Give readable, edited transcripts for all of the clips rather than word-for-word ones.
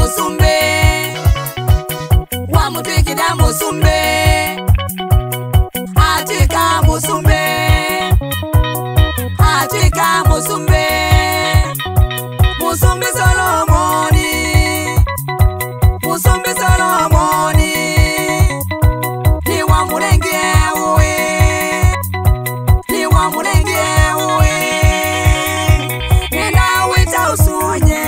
musumbe wamutwikida musumbe atika musumbe musumbe Solomoni ni wa mulenge uwe nenda wita usunye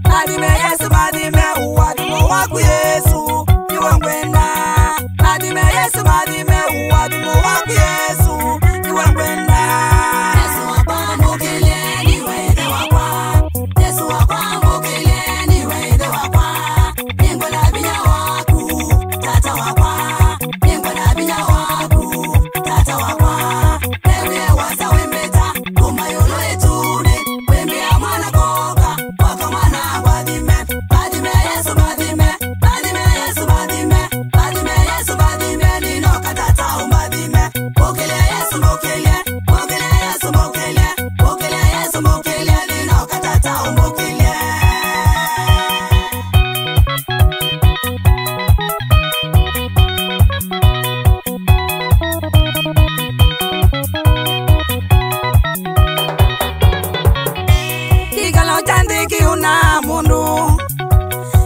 badime Yesu badime uwadumo waku Yesu niwe ngwenda badime Yesu badime uwadumo waku Yesu niwe ngwenda Yesu wakwambukile niwe de wakwa Yesu wakwambukile niwe de wakwa ningola binya waku tata wakwa ningola binya waku tata wakwa ewe wasa wembeta kumayolo etune wembe amana koka waka mana badime Yesu badime Yesu badime nino katata umbadime bokele Yesu bokele Yesu bokele nino katata umbokele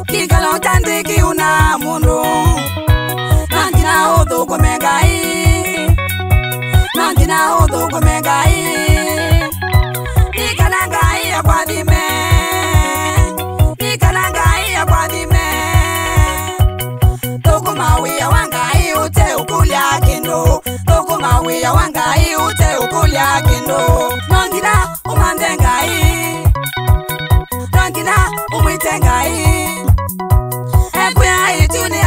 Kigalo tandiki una mundu Nangina odo komegai Nikanangai akwadime Toko mawia wangai ute ukulia kendo Nangina umandengai Nangina umitengai Ekuya itune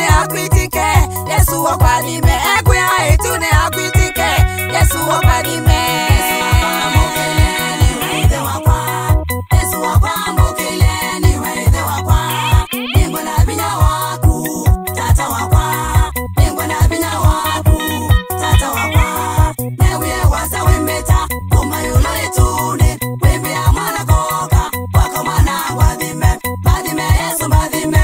akwitike Yesu wakwadime Ekuya itune akwitike Yesu wakwadime Yesu wakwambukile niwe de wakwa Ningola binya waku tata wakwa Newe wasa wembeta kumayulo etune wembe amana koka waka mana wadime badime Yesu badime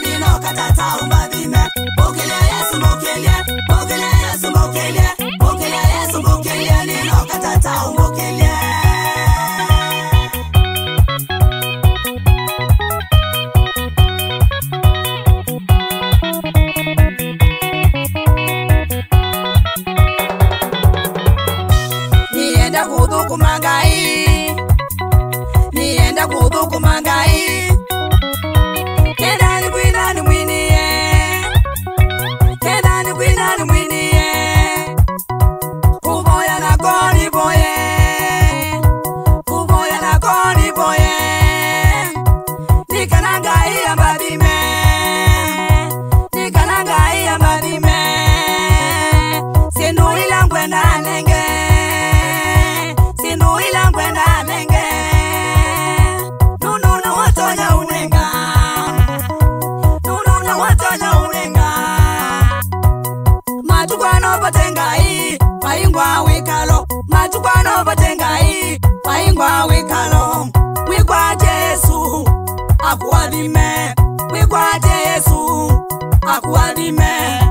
nino katata umbadime bokele Yesu bokele nino katata umbokele Nienda kudhukumangai Kedani kwinani mwiniye Kuboya na koni boye Nikanangai ambadime Sinu ilangwenda nenge Nununa watonya unenga Matukwano batengai Paingwa wikalo Wikwa Yesu akuadime